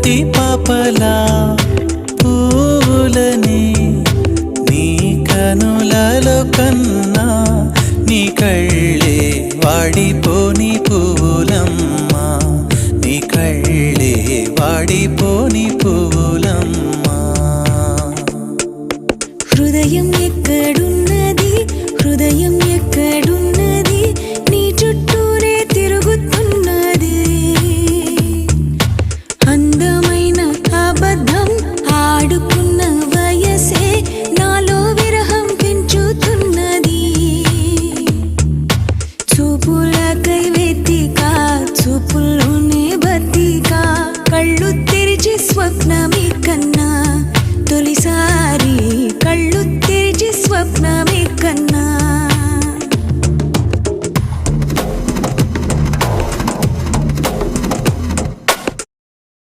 పట్టి పాపలా పూలని నీ కనులలో కన్నా నీ కళ్ళే వాడిపోని పూలమ్మా నీ కళ్ళే వాడిపోని పూలమ్మా హృదయం ఎక్కడున్నది హృదయం ఎక్కడున్నది నీ చుట్టూరే తిరుగుతున్నది అందమైన అబద్ధం ఆడుకున్న వయసే నాలో విరహం పెంచుతున్నది చూపులకై వెతికా చూపుల్లోనే బతికా కళ్ళు తెరిచి స్వప్నమే కన్నా